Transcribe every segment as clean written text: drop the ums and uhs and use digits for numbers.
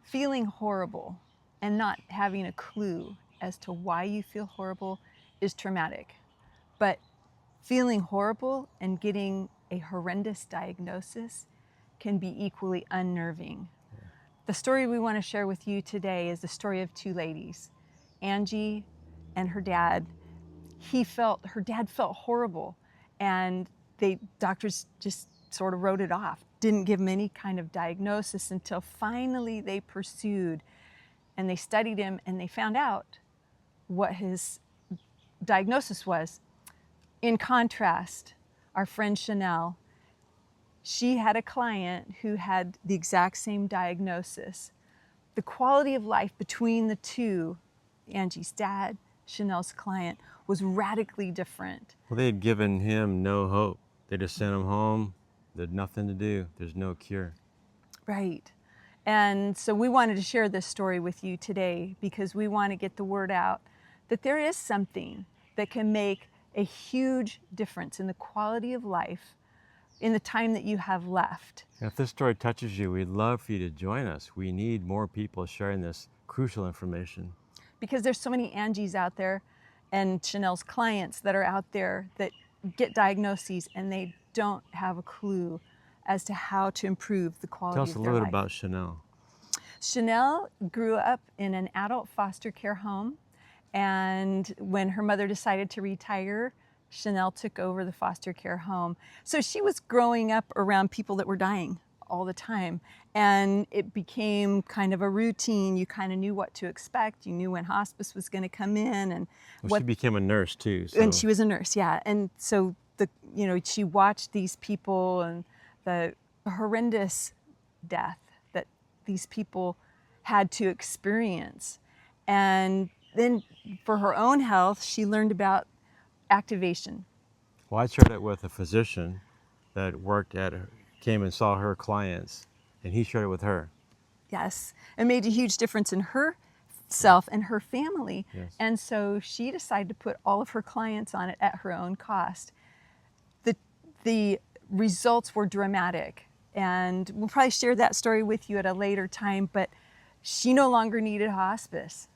Feeling horrible and not having a clue as to why you feel horrible is traumatic. But feeling horrible and getting a horrendous diagnosis can be equally unnerving. The story we want to share with you today is the story of two ladies, Angie and her dad. Her dad felt horrible, and doctors just sort of wrote it off, didn't give him any kind of diagnosis until finally they pursued and they studied him and they found out what his diagnosis was. In contrast, our friend Chanel, she had a client who had the exact same diagnosis. The quality of life between the two, Angie's dad, Chanel's client, was radically different. Well, they had given him no hope. They just sent him home. There's nothing to do. There's no cure. Right. And so we wanted to share this story with you today because we want to get the word out that there is something that can make a huge difference in the quality of life in the time that you have left. And if this story touches you, we'd love for you to join us. We need more people sharing this crucial information. Because there's so many Angies out there and Chanel's clients that are out there that get diagnoses and they don't have a clue as to how to improve the quality of their life. Tell us a little bit about Chanel. Chanel grew up in an adult foster care home, and when her mother decided to retire, Chanel took over the foster care home. So she was growing up around people that were dying all the time, and it became kind of a routine. You kind of knew what to expect. You knew when hospice was going to come in, and she became a nurse too. So. And she was a nurse, yeah. And so she watched these people and the horrendous death that these people had to experience. And then for her own health, she learned about activation. Well, I shared it with a physician that came and saw her clients, and he shared it with her. Yes, it made a huge difference in herself and her family. Yes. And so she decided to put all of her clients on it at her own cost. The results were dramatic, and we'll probably share that story with you at a later time, but she no longer needed hospice.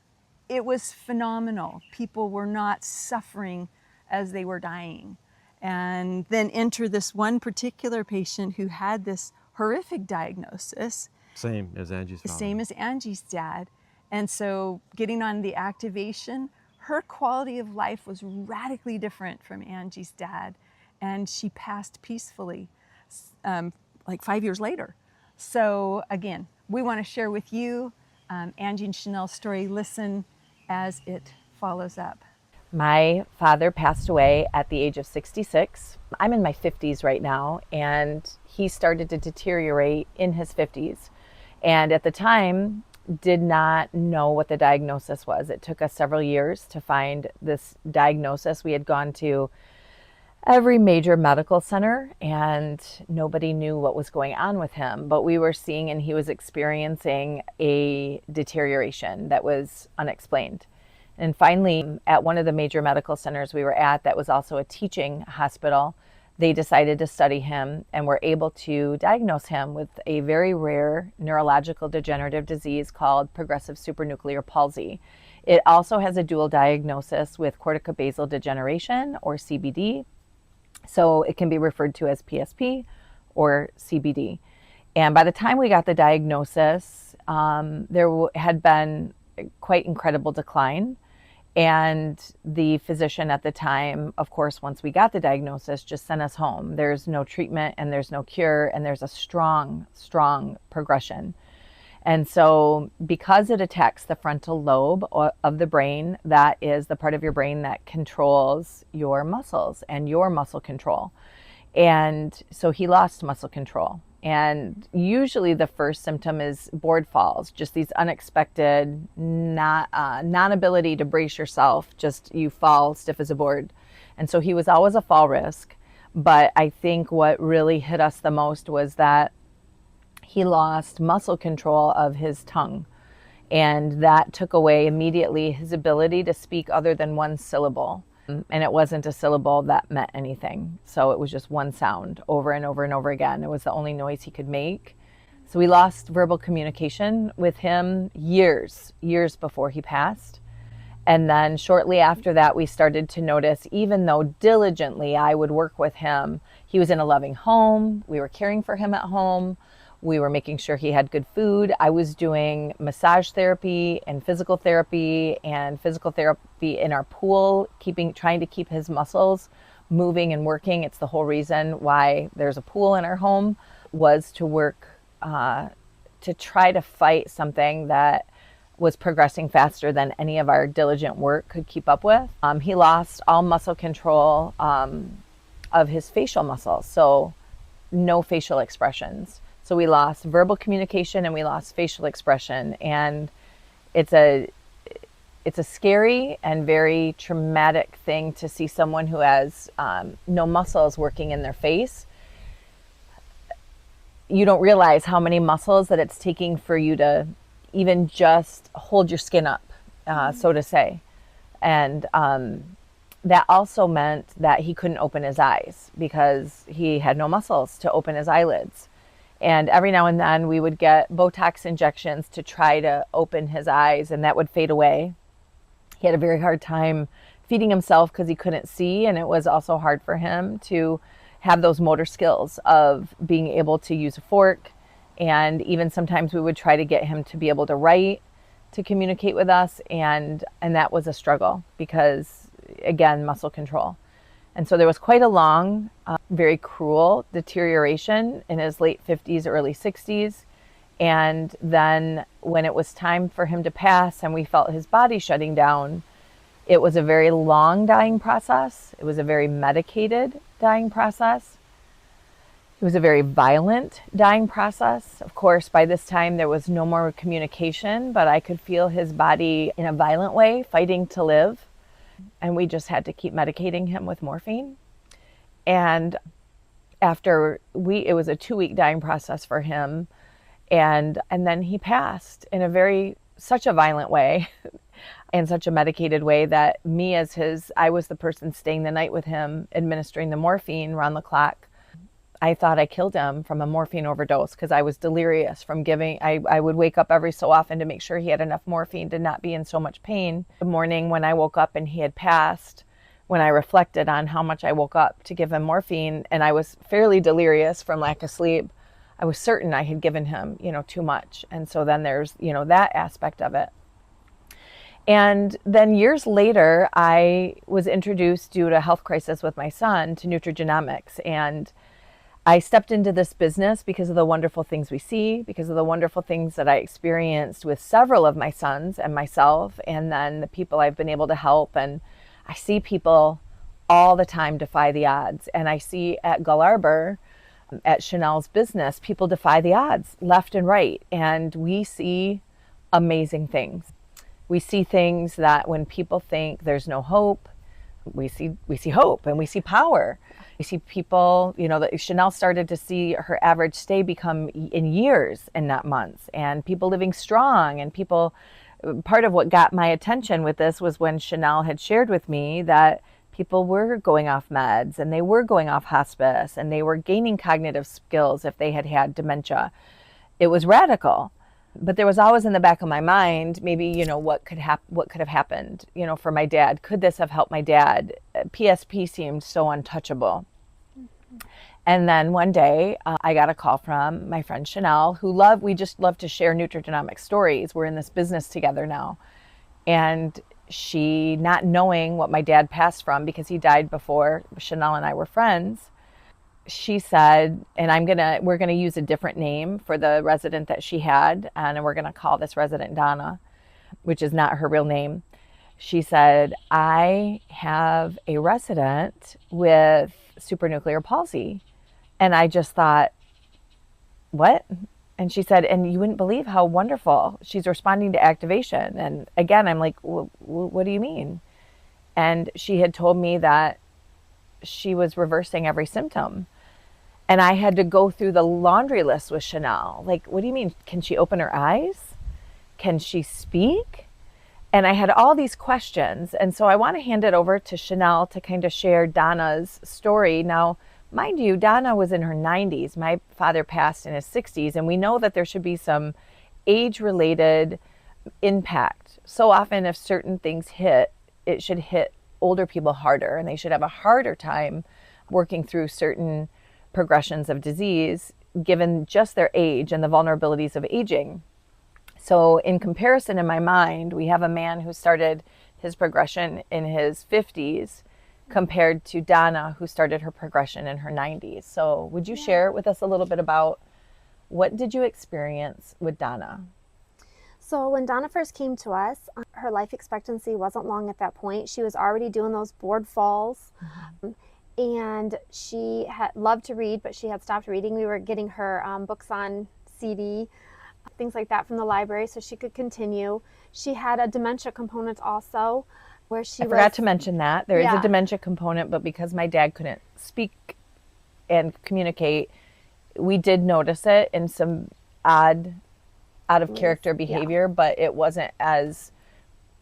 It was phenomenal. People were not suffering as they were dying. And then enter this one particular patient who had this horrific diagnosis. Same as Angie's father. Same as Angie's dad. And so getting on the activation, her quality of life was radically different from Angie's dad. And she passed peacefully like 5 years later. So again, we want to share with you Angie and Chanel's story. Listen as it follows up. My father passed away at the age of 66. I'm in my 50s right now, and he started to deteriorate in his 50s. And at the time, did not know what the diagnosis was. It took us several years to find this diagnosis. We had gone to every major medical center, and nobody knew what was going on with him. But we were seeing, and he was experiencing a deterioration that was unexplained. And finally, at one of the major medical centers we were at, that was also a teaching hospital, they decided to study him and were able to diagnose him with a very rare neurological degenerative disease called progressive supranuclear palsy. It also has a dual diagnosis with corticobasal degeneration, or CBD. So it can be referred to as PSP or CBD. And by the time we got the diagnosis, there had been quite incredible decline. And the physician at the time, of course, once we got the diagnosis, just sent us home. There's no treatment and there's no cure, and there's a strong, strong progression. And so because it attacks the frontal lobe of the brain, that is the part of your brain that controls your muscles and your muscle control. And so he lost muscle control. And usually the first symptom is board falls, just these unexpected non-ability to brace yourself, just you fall stiff as a board. And so he was always a fall risk. But I think what really hit us the most was that he lost muscle control of his tongue. And that took away immediately his ability to speak other than one syllable. And it wasn't a syllable that meant anything. So it was just one sound over and over and over again. It was the only noise he could make. So we lost verbal communication with him years before he passed. And then shortly after that, we started to notice, even though diligently I would work with him, he was in a loving home. We were caring for him at home. We were making sure he had good food. I was doing massage therapy and physical therapy in our pool, trying to keep his muscles moving and working. It's the whole reason why there's a pool in our home, was to work to try to fight something that was progressing faster than any of our diligent work could keep up with. He lost all muscle control of his facial muscles, so no facial expressions. So we lost verbal communication and we lost facial expression, and it's a scary and very traumatic thing to see someone who has no muscles working in their face. You don't realize how many muscles that it's taking for you to even just hold your skin up, so to say. And that also meant that he couldn't open his eyes because he had no muscles to open his eyelids. And every now and then we would get Botox injections to try to open his eyes, and that would fade away. He had a very hard time feeding himself because he couldn't see, and it was also hard for him to have those motor skills of being able to use a fork. And even sometimes we would try to get him to be able to write, to communicate with us, and that was a struggle because, again, muscle control. And so there was quite a long, very cruel deterioration in his late 50s, early 60s. And then when it was time for him to pass and we felt his body shutting down, it was a very long dying process. It was a very medicated dying process. It was a very violent dying process. Of course, by this time there was no more communication, but I could feel his body in a violent way fighting to live. And we just had to keep medicating him with morphine. And it was a 2-week dying process for him. And then he passed in such a violent way and such a medicated way that I was the person staying the night with him, administering the morphine around the clock. I thought I killed him from a morphine overdose because I was delirious from giving. I would wake up every so often to make sure he had enough morphine to not be in so much pain. The morning when I woke up and he had passed, when I reflected on how much I woke up to give him morphine, and I was fairly delirious from lack of sleep, I was certain I had given him, too much. And so then there's, that aspect of it. And then years later, I was introduced due to a health crisis with my son to Nutrigenomics. And I stepped into this business because of the wonderful things we see, because of the wonderful things that I experienced with several of my sons and myself, and then the people I've been able to help. And I see people all the time defy the odds. And I see at Gull Arbor, at Chanel's business, people defy the odds left and right. And we see amazing things. We see things that when people think there's no hope, we see hope, and we see power. We see people, that Chanel started to see her average stay become in years and not months, and people living strong, and part of what got my attention with this was when Chanel had shared with me that people were going off meds and they were going off hospice and they were gaining cognitive skills if they had had dementia. It was radical. But there was always in the back of my mind, maybe, what could have happened, for my dad. Could this have helped my dad? PSP seemed so untouchable. And then one day I got a call from my friend Chanel, we just love to share Nutrigenomics stories. We're in this business together now. And she, not knowing what my dad passed from because he died before Chanel and I were friends, she said, and we're gonna use a different name for the resident that she had, and we're gonna call this resident Donna, which is not her real name. She said, I have a resident with supranuclear palsy. And I just thought, what? And she said, and you wouldn't believe how wonderful she's responding to activation. And again, I'm like, what do you mean? And she had told me that she was reversing every symptom. And I had to go through the laundry list with Chanel. Like, what do you mean? Can she open her eyes? Can she speak? And I had all these questions. And so I want to hand it over to Chanel to kind of share Donna's story. Now, Mind you, Donna was in her 90s. My father passed in his 60s, and we know that there should be some age-related impact. So often if certain things hit, it should hit older people harder, and they should have a harder time working through certain progressions of disease given just their age and the vulnerabilities of aging. So in comparison, in my mind, we have a man who started his progression in his 50s compared to Donna, who started her progression in her 90s. So would you share with us a little bit about what did you experience with Donna? So when Donna first came to us, her life expectancy wasn't long at that point. She was already doing those board falls. And she had loved to read, but she had stopped reading. We were getting her books on CD, things like that from the library so she could continue. She had a dementia component also, where I forgot to mention that. There is a dementia component, but because my dad couldn't speak and communicate, we did notice it in some out of character behavior, but it wasn't as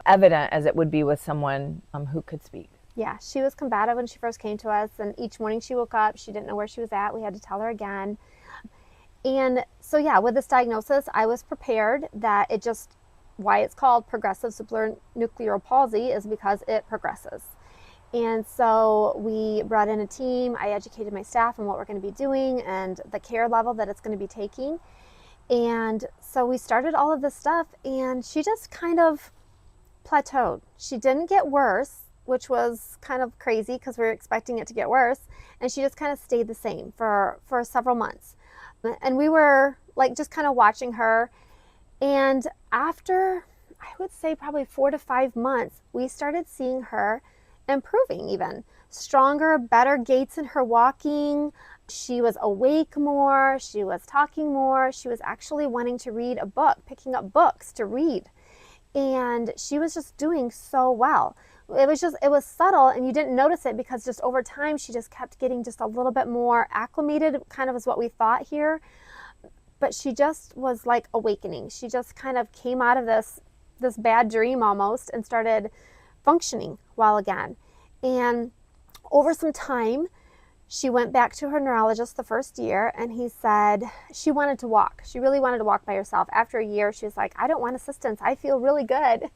evident as it would be with someone who could speak. Yeah, she was combative when she first came to us, and each morning she woke up, she didn't know where she was at. We had to tell her again. And so, yeah, with this diagnosis, I was prepared that it just, why it's called progressive supranuclear palsy is because it progresses. And so we brought in a team. I educated my staff on what we're going to be doing and the care level that it's going to be taking. And so we started all of this stuff, and she just kind of plateaued. She didn't get worse, which was kind of crazy because we were expecting it to get worse. And she just kind of stayed the same for several months. And we were like just kind of watching her. And after, I would say probably 4 to 5 months, we started seeing her improving even. Stronger, better gaits in her walking. She was awake more. She was talking more. She was actually wanting to read a book, picking up books to read. And she was just doing so well. It was subtle, and you didn't notice it because just over time she just kept getting just a little bit more acclimated, kind of is what we thought here. But she just was like awakening. She just kind of came out of this bad dream almost and started functioning well again. And over some time, she went back to her neurologist the first year, and he said she wanted to walk. She really wanted to walk by herself. After a year, she was like, I don't want assistance. I feel really good.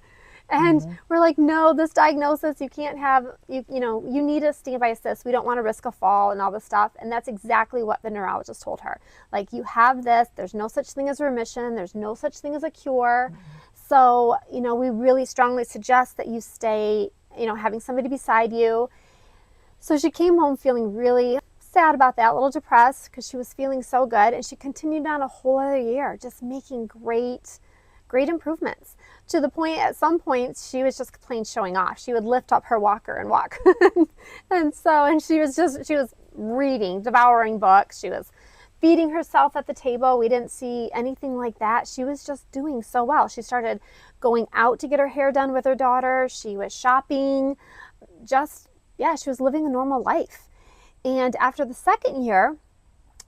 And we're like, no, this diagnosis, you can't have, you need a standby assist. We don't want to risk a fall and all this stuff. And that's exactly what the neurologist told her. Like, you have this, there's no such thing as remission. There's no such thing as a cure. So, we really strongly suggest that you stay, having somebody beside you. So she came home feeling really sad about that, a little depressed because she was feeling so good. And she continued on a whole other year, just making great improvements, to the point at some points she was just plain showing off. She would lift up her walker and walk. and she was reading, devouring books. She was feeding herself at the table. We didn't see anything like that. She was just doing so well. She started going out to get her hair done with her daughter. She was shopping. She was living a normal life. And after the second year,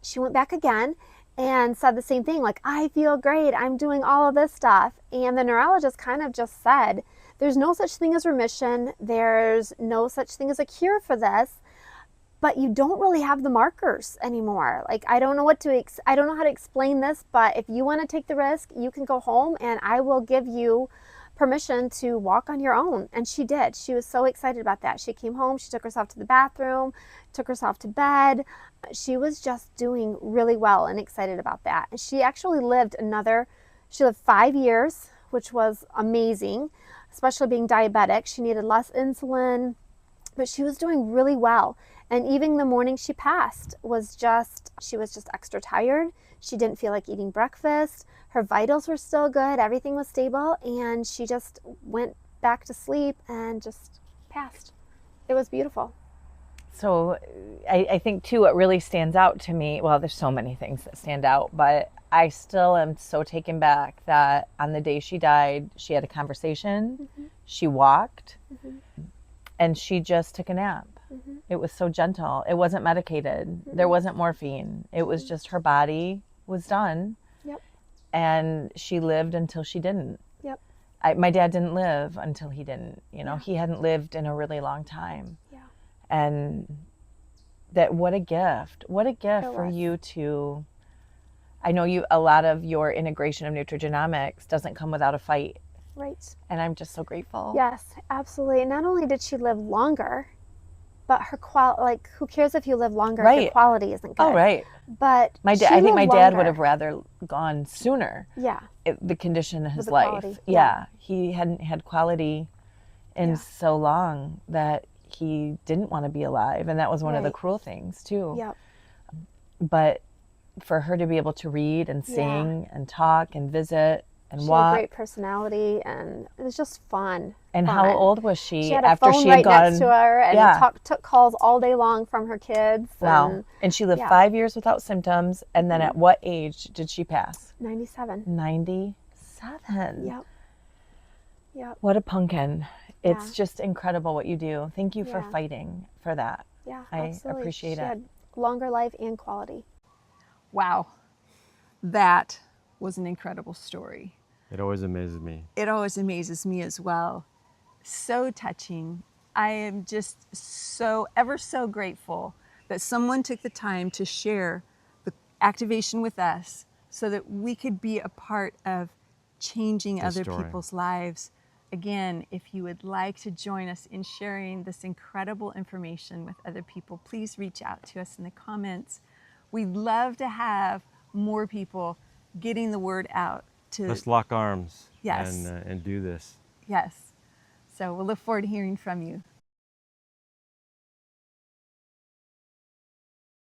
she went back again and said the same thing, like, I feel great, I'm doing all of this stuff. And the neurologist kind of just said, there's no such thing as remission, there's no such thing as a cure for this, but you don't really have the markers anymore. Like, I don't know how to explain this, but if you want to take the risk, you can go home and I will give you permission to walk on your own. And she did. She was so excited about that. She came home, she took herself to the bathroom, took herself to bed. She was just doing really well and excited about that. And she actually lived 5 years, which was amazing, especially being diabetic. She needed less insulin, but she was doing really well. And even the morning she passed she was just extra tired. She didn't feel like eating breakfast. Her vitals were still good. Everything was stable. And she just went back to sleep and just passed. It was beautiful. So I think, too, what really stands out to me, well, there's so many things that stand out, but I still am so taken back that on the day she died, she had a conversation, she walked, and she just took a nap. It was so gentle. It wasn't medicated. There wasn't morphine. It was just her body was done. Yep. And she lived until she didn't. Yep. My dad didn't live until he didn't. He hadn't lived in a really long time. Yeah. And that what a gift. What a gift It for was. you to, I know you, a lot of your integration of nutrigenomics doesn't come without a fight. Right. And I'm just so grateful. Yes, absolutely. Not only did she live longer, but her like, who cares if you live longer if your Right. quality isn't good? Oh, right. But I think lived my dad would longer. have rather gone sooner. Yeah. The condition in his the life. quality, Yeah. He hadn't had quality in Yeah. so long that he didn't want to be alive. And that was one of the Right. cruel things, too. Yep. But for her to be able to read and sing and talk and visit and She had a walk. great personality, and it was just fun. And fun. how old was she, She had a after phone she had right gone? next to her, and took calls all day long from her kids. Wow. And she lived 5 years without symptoms. And then at what age did she pass? 97. 97. Yep. Yep. What a pumpkin. Yeah. It's just incredible what you do. Thank you for Yeah. fighting for that. Yeah, I absolutely. appreciate She it. had longer life and quality. Wow. That was an incredible story. It always amazes me. It always amazes me as well. So touching. I am just ever so grateful that someone took the time to share the activation with us so that we could be a part of changing other story. people's lives. Again, if you would like to join us in sharing this incredible information with other people, please reach out to us in the comments. We'd love to have more people getting the word out. Let's lock arms Yes. and do this. Yes. So we'll look forward to hearing from you.